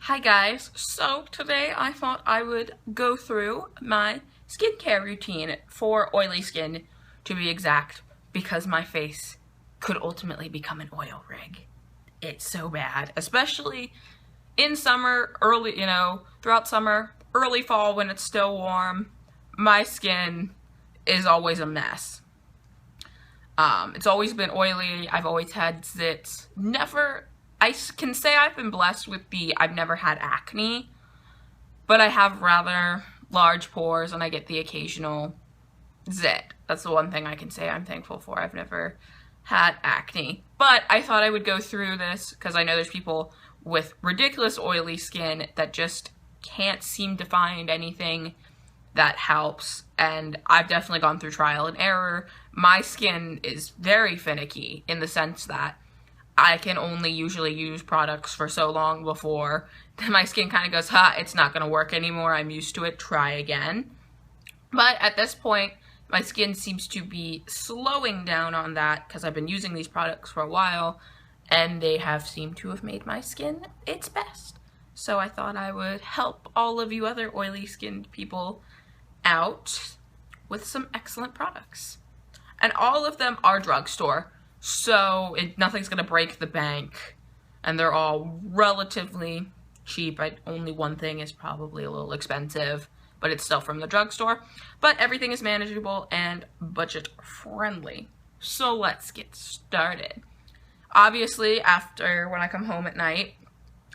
Hi guys, so today I thought I would go through my skincare routine for oily skin, to be exact, because my face could ultimately become an oil rig. It's so bad, especially in summer, throughout summer, early fall when it's still warm. My skin is always a mess. It's always been oily. I've always had zits. I can say I've been blessed with I've never had acne, but I have rather large pores and I get the occasional zit. That's the one thing I can say I'm thankful for. I've never had acne. But I thought I would go through this because I know there's people with ridiculous oily skin that just can't seem to find anything that helps, and I've definitely gone through trial and error. My skin is very finicky in the sense that I can only usually use products for so long before my skin kind of goes, it's not going to work anymore, I'm used to it, try again. But at this point, my skin seems to be slowing down on that because I've been using these products for a while, and they have seemed to have made my skin its best. So I thought I would help all of you other oily skinned people out with some excellent products. And all of them are drugstore, so nothing's gonna break the bank, and they're all relatively cheap. Only one thing is probably a little expensive, but it's still from the drugstore. But everything is manageable and budget friendly. So let's get started. Obviously, when I come home at night,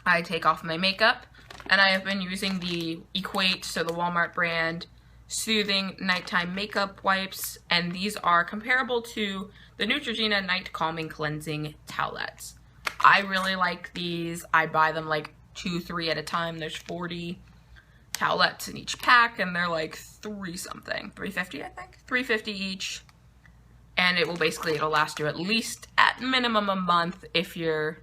I take off my makeup, and I have been using the Equate, so the Walmart brand, Soothing Nighttime Makeup Wipes, and these are comparable to the Neutrogena Night Calming Cleansing Towelettes. I really like these. I buy them like 2-3 at a time. There's 40 towelettes in each pack, and they're like $350, I think? $350 each. And it'll last you at least, at minimum, a month if you're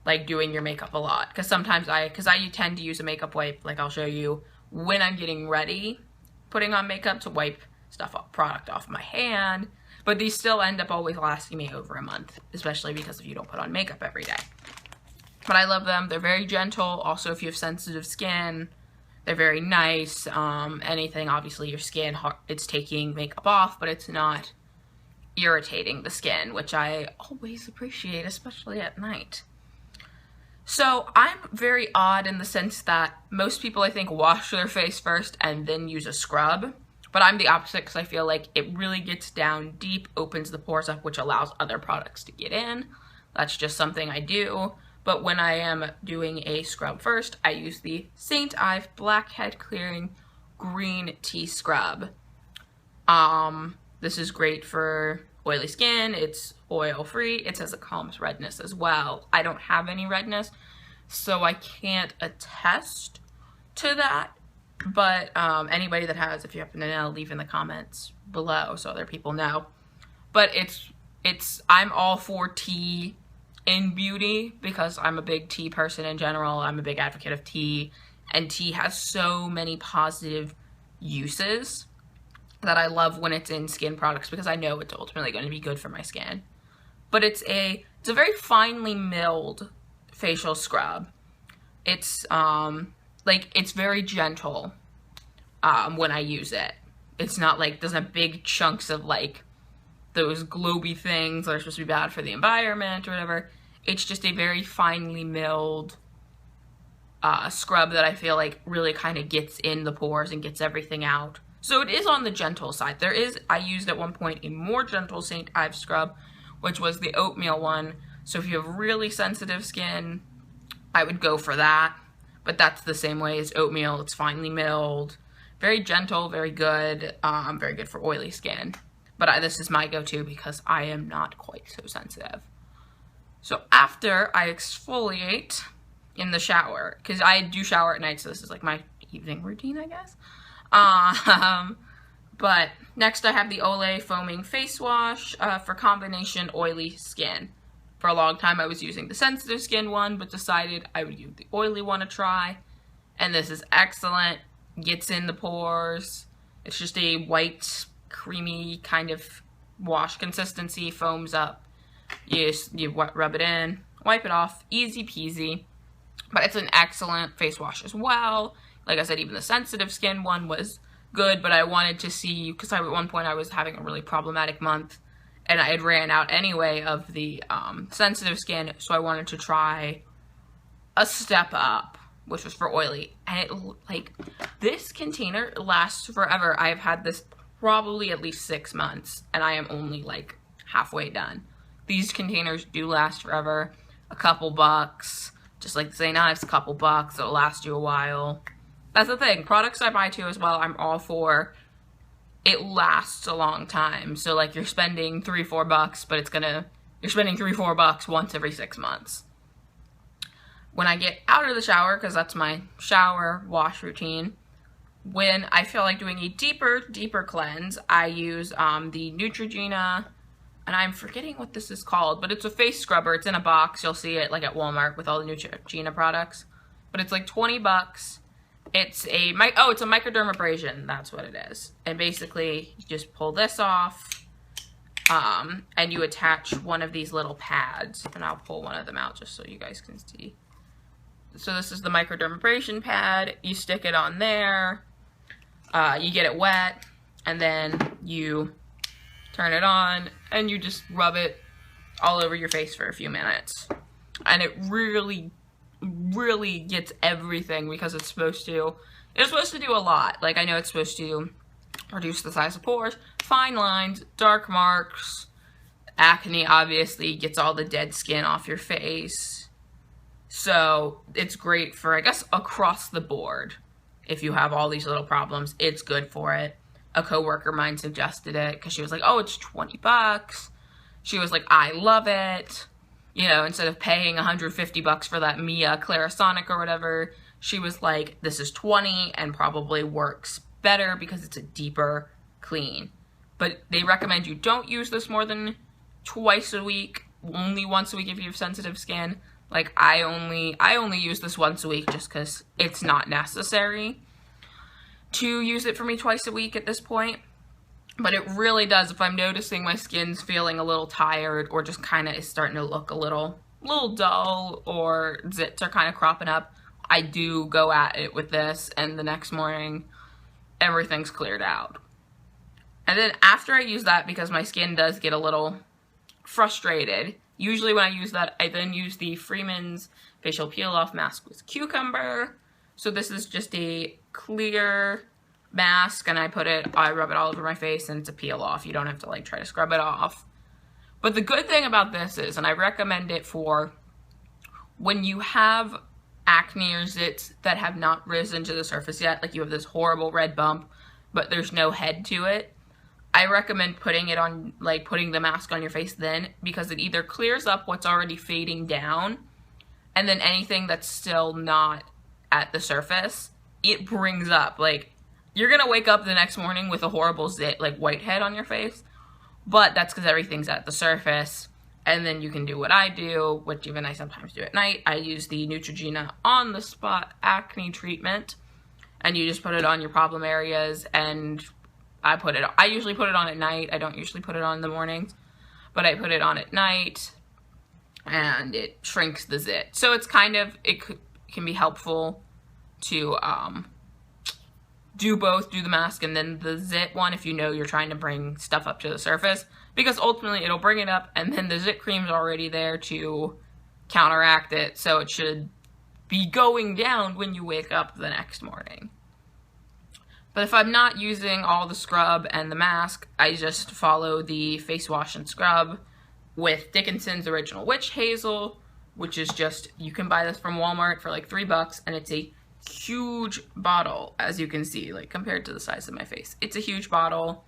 like doing your makeup a lot. Because sometimes I tend to use a makeup wipe, like I'll show you when I'm getting ready, putting on makeup, to wipe product off my hand, but these still end up always lasting me over a month, especially because if you don't put on makeup every day. But I love them. They're very gentle. Also, if you have sensitive skin, they're very nice. Anything, obviously, your skin, it's taking makeup off, but it's not irritating the skin, which I always appreciate, especially at night. So I'm very odd in the sense that most people, I think, wash their face first and then use a scrub. But I'm the opposite because I feel like it really gets down deep, opens the pores up, which allows other products to get in. That's just something I do. But when I am doing a scrub first, I use the St. Ives Blackhead Clearing Green Tea Scrub. This is great for oily skin. It's oil-free. It says it calms redness as well. I don't have any redness, so I can't attest to that. But anybody that has, if you happen to know, leave in the comments below so other people know. But I'm all for tea in beauty because I'm a big tea person in general. I'm a big advocate of tea, and tea has so many positive uses that I love when it's in skin products because I know it's ultimately going to be good for my skin. But it's a very finely milled facial scrub. It's it's very gentle when I use it. It's not like, doesn't have big chunks of like those globy things that are supposed to be bad for the environment or whatever. It's just a very finely milled scrub that I feel like really kind of gets in the pores and gets everything out. So it is on the gentle side. I used at one point a more gentle St. Ives scrub, which was the oatmeal one. So if you have really sensitive skin, I would go for that. But that's the same way as oatmeal. It's finely milled, very gentle, very good for oily skin. But this is my go-to because I am not quite so sensitive. So after I exfoliate in the shower, because I do shower at night, so this is like my evening routine, I guess. But next I have the Olay Foaming Face Wash for combination oily skin. For a long time I was using the sensitive skin one, but decided I would give the oily one a try. And this is excellent. Gets in the pores. It's just a white, creamy kind of wash consistency, foams up. You rub it in, wipe it off, easy peasy. But it's an excellent face wash as well. Like I said, even the sensitive skin one was good, but I wanted to see, because at one point I was having a really problematic month, and I had ran out anyway of the sensitive skin, so I wanted to try a step up, which was for oily. And it, like, this container lasts forever. I've had this probably at least 6 months, and I am only like halfway done. These containers do last forever. A couple bucks, just like the St. Ives, a couple bucks, it'll last you a while. That's the thing, products I buy too as well, I'm all for. It lasts a long time. So like you're spending $3-4 bucks, but you're spending $3-4 bucks once every 6 months. When I get out of the shower, because that's my shower wash routine, when I feel like doing a deeper cleanse, I use the Neutrogena, and I'm forgetting what this is called, but it's a face scrubber. It's in a box. You'll see it like at Walmart with all the Neutrogena products. But it's like 20 bucks. It's a microdermabrasion. That's what it is. And basically, you just pull this off, and you attach one of these little pads. And I'll pull one of them out just so you guys can see. So this is the microdermabrasion pad. You stick it on there. You get it wet, and then you turn it on, and you just rub it all over your face for a few minutes. And it really gets everything, because it's supposed to do a lot. Like, I know it's supposed to reduce the size of pores, fine lines, dark marks, acne, obviously, gets all the dead skin off your face. So it's great for, I guess, across the board. If you have all these little problems, it's good for it. A coworker of mine suggested it because she was like, oh, it's 20 bucks. She was like, I love it. You know, instead of paying 150 bucks for that Mia Clarisonic or whatever, she was like, this is 20 and probably works better because it's a deeper clean. But they recommend you don't use this more than twice a week, only once a week if you have sensitive skin. Like, I only use this once a week just because it's not necessary to use it for me twice a week at this point. But it really does. If I'm noticing my skin's feeling a little tired, or just kind of is starting to look a little dull, or zits are kind of cropping up, I do go at it with this, and the next morning everything's cleared out. And then after I use that, because my skin does get a little frustrated, usually when I use that, I then use the Freeman's Facial Peel Off Mask with Cucumber. So this is just a clear mask, and I rub it all over my face, and it's a peel off. You don't have to like try to scrub it off. But the good thing about this is, and I recommend it for when you have acne or zits that have not risen to the surface yet, like you have this horrible red bump, but there's no head to it. I recommend putting it on, like putting the mask on your face then, because it either clears up what's already fading down, and then anything that's still not at the surface, it brings up. Like, you're gonna wake up the next morning with a horrible zit, like whitehead on your face, but that's because everything's at the surface. And then you can do what I do, which even I sometimes do at night. I use the Neutrogena on the spot acne treatment, and you just put it on your problem areas, and I usually put it on at night. I don't usually put it on in the mornings, but I put it on at night, and it shrinks the zit. So it's kind of, it can be helpful to do both, do the mask and then the zit one if you know you're trying to bring stuff up to the surface, because ultimately it'll bring it up, and then the zit cream's already there to counteract it, so it should be going down when you wake up the next morning. But if I'm not using all the scrub and the mask, I just follow the face wash and scrub with Dickinson's Original Witch Hazel, which is just, you can buy this from Walmart for like $3, and it's a huge bottle, as you can see, like compared to the size of my face. It's a huge bottle.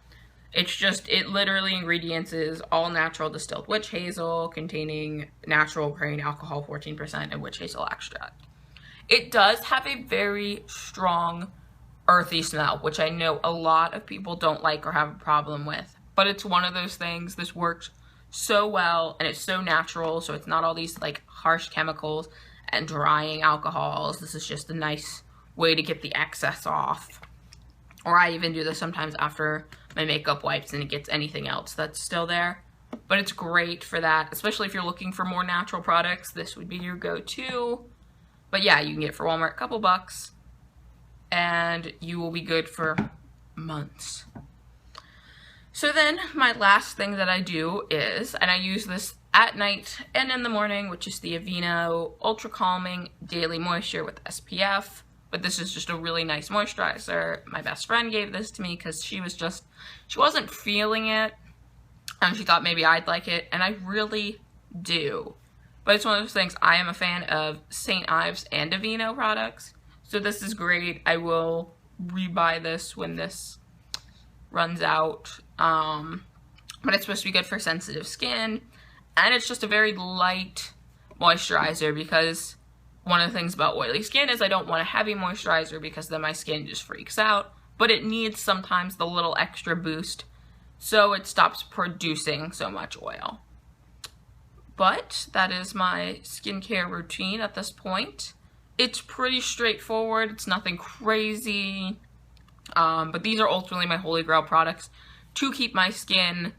It's just, it literally ingredients is all natural distilled witch hazel containing natural grain alcohol 14% and witch hazel extract. It does have a very strong earthy smell, which I know a lot of people don't like or have a problem with, but it's one of those things. This works so well, and it's so natural, so it's not all these like harsh chemicals and drying alcohols. This is just a nice way to get the excess off. Or I even do this sometimes after my makeup wipes and it gets anything else that's still there. But it's great for that, especially if you're looking for more natural products. This would be your go-to. But yeah, you can get it for Walmart, a couple bucks, and you will be good for months. So then my last thing that I do is, and I use this at night and in the morning, which is the Aveeno Ultra Calming Daily Moisture with SPF. But this is just a really nice moisturizer. My best friend gave this to me because she wasn't feeling it, and she thought maybe I'd like it, and I really do. But it's one of those things, I am a fan of St. Ives and Aveeno products, so this is great. I will rebuy this when this runs out, but it's supposed to be good for sensitive skin, and it's just a very light moisturizer, because one of the things about oily skin is I don't want a heavy moisturizer because then my skin just freaks out, but it needs sometimes the little extra boost so it stops producing so much oil. But that is my skincare routine at this point. It's pretty straightforward, it's nothing crazy, but these are ultimately my holy grail products to keep my skin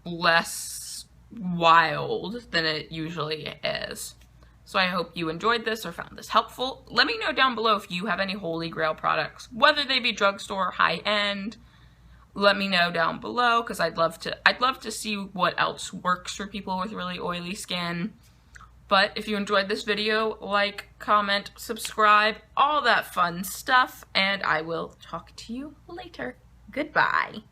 less wild than it usually is. So I hope you enjoyed this or found this helpful. Let me know down below if you have any holy grail products, whether they be drugstore or high-end. Let me know down below, because I'd love to see what else works for people with really oily skin. But if you enjoyed this video, like, comment, subscribe, all that fun stuff, and I will talk to you later. Goodbye.